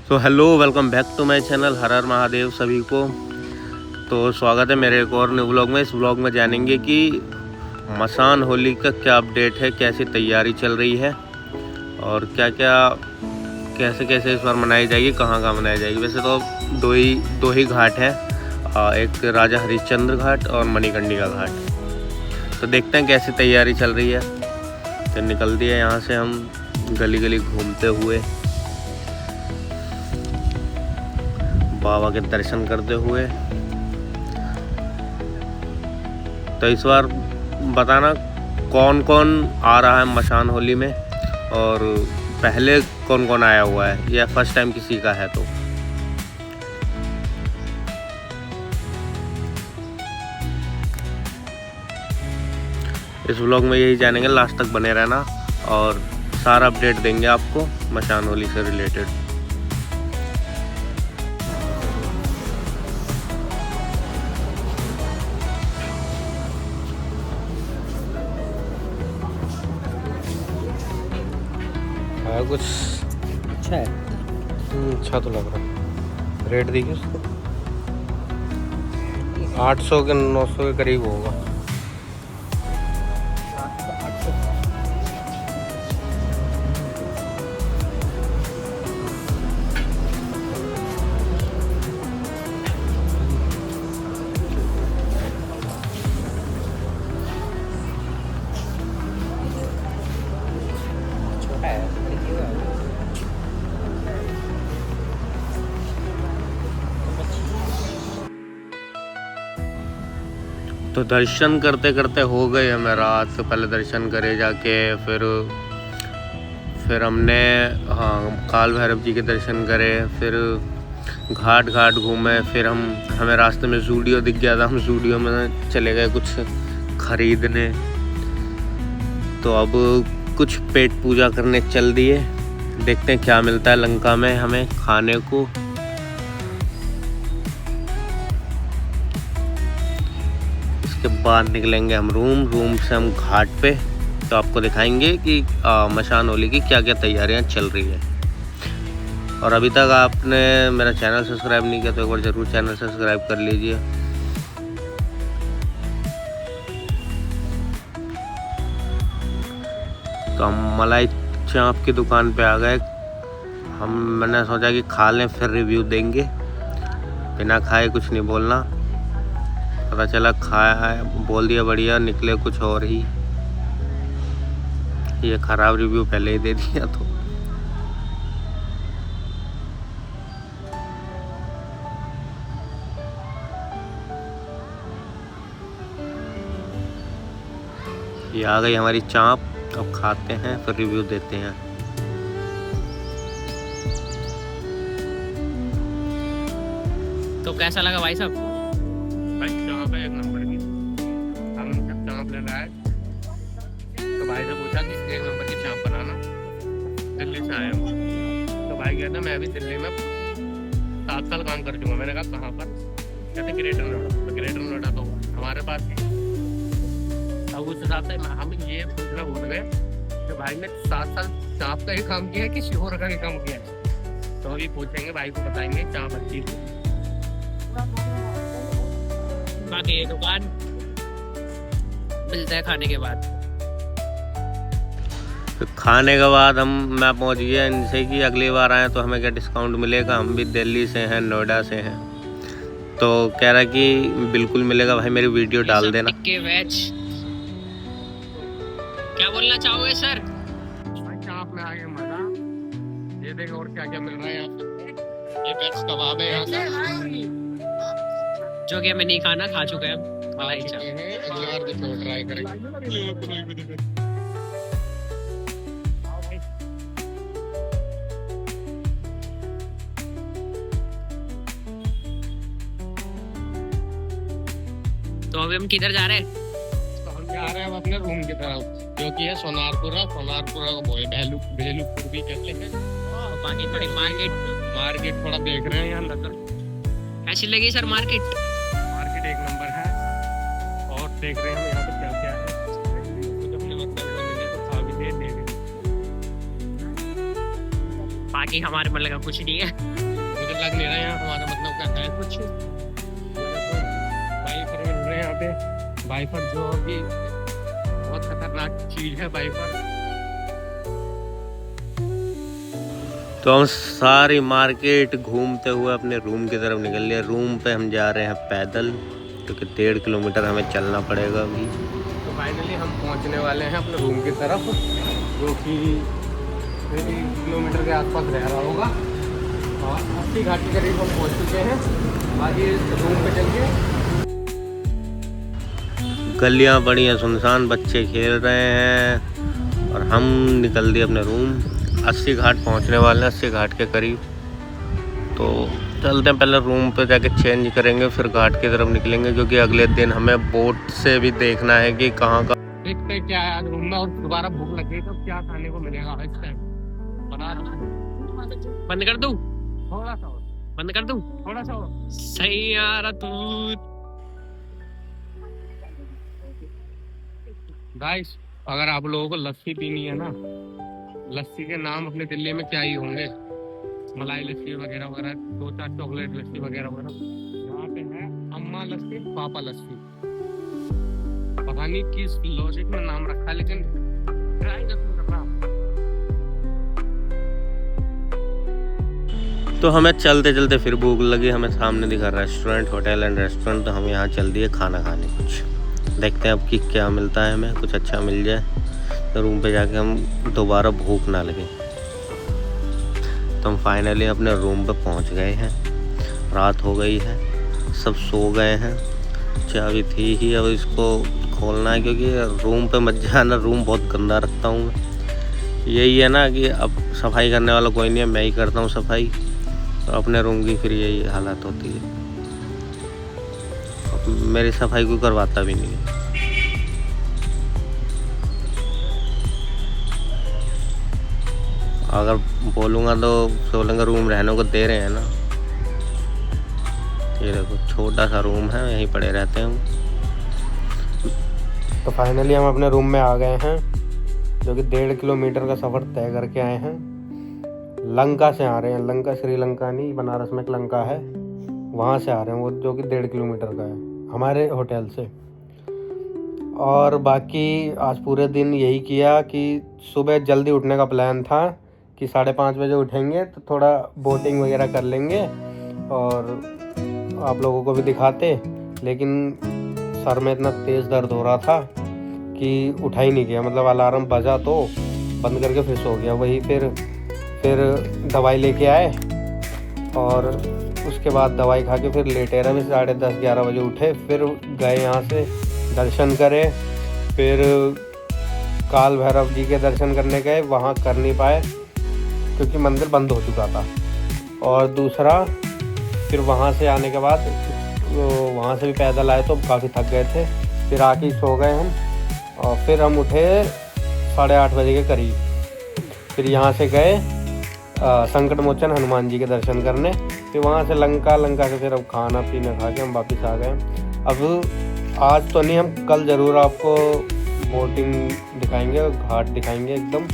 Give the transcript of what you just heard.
तो hello, welcome back to my channel. हर हर महादेव सभी को। तो स्वागत है मेरे एक और न्यू व्लॉग में। इस व्लॉग में जानेंगे कि मसान होली का क्या अपडेट है, कैसी तैयारी चल रही है और क्या क्या कैसे कैसे इस बार मनाई जाएगी, कहाँ कहाँ मनाई जाएगी। वैसे तो दो ही घाट हैं, एक राजा हरिश्चंद्र घाट और मणिकर्णिका घाट। तो देखते हैं कैसी तैयारी चल रही है। तो निकल दिए यहाँ से हम गली गली घूमते हुए, बाबा के दर्शन करते हुए। तो इस बार बताना कौन कौन आ रहा है मसान होली में, और पहले कौन कौन आया हुआ है या फर्स्ट टाइम किसी का है। तो इस व्लॉग में यही जानेंगे, लास्ट तक बने रहना और सारा अपडेट देंगे आपको मसान होली से रिलेटेड। कुछ अच्छा है। अच्छा तो लग रहा है। रेट देखिए उसको, 800 के 900 के करीब होगा। छोटा है। तो दर्शन करते करते हो गए हमें रात। से पहले दर्शन करे जाके, फिर हमने काल भैरव जी के दर्शन करे, फिर घाट घाट घूमे, फिर हमें रास्ते में ज़ूडियो दिख गया था। हम ज़ूडियो में चले गए कुछ खरीदने। तो अब कुछ पेट पूजा करने चल दिए, देखते हैं क्या मिलता है लंका में हमें खाने को। इसके बाद निकलेंगे हम रूम से हम घाट पे। तो आपको दिखाएंगे कि मसान होली की क्या क्या तैयारियां चल रही है। और अभी तक आपने मेरा चैनल सब्सक्राइब नहीं किया तो एक बार ज़रूर चैनल सब्सक्राइब कर लीजिए। तो हम मलाई चाँप की दुकान पे आ गए। मैंने सोचा कि खा लें फिर रिव्यू देंगे, बिना खाए कुछ नहीं बोलना। पता चला खाया है, बोल दिया बढ़िया, निकले कुछ और ही। ये ख़राब रिव्यू पहले ही दे दिया। तो ये आ गई हमारी चाँप। अब खाते हैं फिर रिव्यू देते हैं। तो कैसा लगा भाई साहब? भाई चाँप है एक नंबर की। हम जब चाँप ले रहा है तो भाई से पूछा कि एक नंबर की चाँप बनाना। दिल्ली से आया हूँ तो भाई कहता मैं भी दिल्ली में 7 साल काम कर चुका। मैंने कहा कहाँ पर? कहते ग्रेटर नोएडा। तो ग्रेटर नोएडा तो हमारे पास ही। अब उस हिसाब से हम ये पूछना भूल गए कि भाई ने 7 साल चाँप का ही काम किया है कि शिहोर का ही काम किया है। तो अभी पूछेंगे, भाई को बताएंगे चाँप अच्छी थी। बाकी ये दुकान मिलता है खाने के बाद। फिर खाने के बाद मैं पहुंच गया इनसे कि अगली बार आए तो हमें क्या डिस्काउंट मिलेगा। हम भी दिल्ली से हैं, नोएडा से हैं। तो कह रहा कि बिल्कुल मिलेगा भाई, मेरी वीडियो डाल देना। वेज क्या बोलना चाहोगे सर? भाई चाँप में आ गया मजा। ये देखो और क्या क्या मिल रहा है यहाँ पे। ये वेज कबाब है यहाँ का, जो कि हमें नहीं खाना, खा चुके हैं मलाई चाप। यार देखो ट्राई करेंगे। तो अभी हम किधर जा रहे हैं? तो हम जा रहे हैं अब अपने रूम की तरफ, जो कि है सोनारपुरा को बोले भेलूपुर भी कहते हैं। बाकी थोड़ी मार्केट थोड़ा देख रहे हैं यहाँ नजर। कैसी लगी सर मार्केट? मार्केट एक नंबर है। और देख रहे हैं हम यहाँ पे क्या क्या है। कुछ अपने मतलब बाकी हमारे मतलब का कुछ नहीं है। मुझे लग नहीं रहा है यहाँ हमारा मतलब क्या है कुछ। वाइफर मिल रहे हैं यहाँ पे, वाइफर जो कि बहुत खतरनाक चीज है वाइफर। तो हम सारी मार्केट घूमते हुए अपने रूम की तरफ निकल लिए। रूम पे हम जा रहे हैं पैदल, क्योंकि 1.5 किलोमीटर हमें चलना पड़ेगा अभी। तो फाइनली हम पहुंचने वाले हैं अपने रूम की तरफ, जो कि 3 किलोमीटर के आसपास रह रहा होगा, और 80 घाट के करीब हम पहुंच चुके हैं। बाकी रूम पे चल के गलियां बड़ी हैं सुनसान, बच्चे खेल रहे हैं और हम निकल दिए अपने रूम। 80 घाट पहुंचने वाले हैं, 80 घाट के करीब। तो चलते हैं, पहले रूम पे जाके चेंज करेंगे, फिर घाट की तरफ निकलेंगे, क्योंकि अगले दिन हमें बोट से भी देखना है कि कहाँ का। देखते हैं क्या है रूम में, और दोबारा भूख लग गई तो क्या खाने को मिलेगा इस टाइम। बना बंद कर दूं? थोड़ा सा और, बंद कर दूं? थोड़ा सा और। सही यार दूध। गाइस, अगर आप लोगों को लस्सी पीनी है ना, लस्सी के नाम अपने दिल्ली में क्या ही होंगे, मलाई लस्सी वगैरह वगैरह, 2-4 चॉकलेट लस्सी वगैरह वगैरह। यहाँ पे है अम्मा लस्सी, पापा लस्सी। पता नहीं किस लॉजिक में नाम रखा, लेकिन ट्राई जरूर करना। तो हमें चलते चलते फिर भूख लगी। हमें सामने दिखा रेस्टोरेंट, होटल एंड रेस्टोरेंट। तो हम यहाँ चल दिए खाना खाने। कुछ देखते हैं अब कि क्या मिलता है, हमें कुछ अच्छा मिल जाए तो रूम पे जाके हम दोबारा भूख ना लगे। तो हम फाइनली अपने रूम पे पहुँच गए हैं। रात हो गई है, सब सो गए हैं। चाबी थी ही, अब इसको खोलना है, क्योंकि रूम पे मत जाना, रूम बहुत गंदा रखता हूँ मैं। यही है ना कि अब सफाई करने वाला कोई नहीं है, मैं ही करता हूँ सफाई। तो अपने रूम की फिर यही हालत होती है। अब मेरी सफाई कोई करवाता भी नहीं है। अगर बोलूँगा तो बोलेंगे रूम रहने को दे रहे हैं ना। ये देखो छोटा सा रूम है, यहीं पड़े रहते हैं हम। तो फाइनली हम अपने रूम में आ गए हैं, जो कि 1.5 किलोमीटर का सफ़र तय करके आए हैं। लंका से आ रहे हैं, लंका श्रीलंका नहीं, बनारस में एक लंका है, वहाँ से आ रहे हैं वो, जो कि 1.5 किलोमीटर का है हमारे होटल से। और बाकी आज पूरे दिन यही किया कि सुबह जल्दी उठने का प्लान था कि 5:30 बजे उठेंगे, तो थोड़ा बोटिंग वगैरह कर लेंगे और आप लोगों को भी दिखाते। लेकिन सर में इतना तेज़ दर्द हो रहा था कि उठा ही नहीं गया। मतलब अलार्म बजा तो बंद करके फिर सो गया। वही फिर दवाई लेके आए, और उसके बाद दवाई खा के फिर लेटे रहे। 10:30-11 बजे उठे, फिर गए यहाँ से, दर्शन करे। फिर काल भैरव जी के दर्शन करने गए, वहाँ कर नहीं पाए क्योंकि मंदिर बंद हो चुका था। और दूसरा, फिर वहाँ से आने के बाद वहाँ से भी पैदल आए तो काफ़ी थक गए थे, फिर आके सो गए हम। और फिर हम उठे 8:30 बजे के करीब। फिर यहाँ से गए संकट मोचन हनुमान जी के दर्शन करने। फिर वहाँ से लंका से फिर अब खाना पीना खा के हम वापस आ गए। अब आज तो नहीं, हम कल ज़रूर आपको बोटिंग दिखाएंगे, घाट दिखाएंगे एकदम।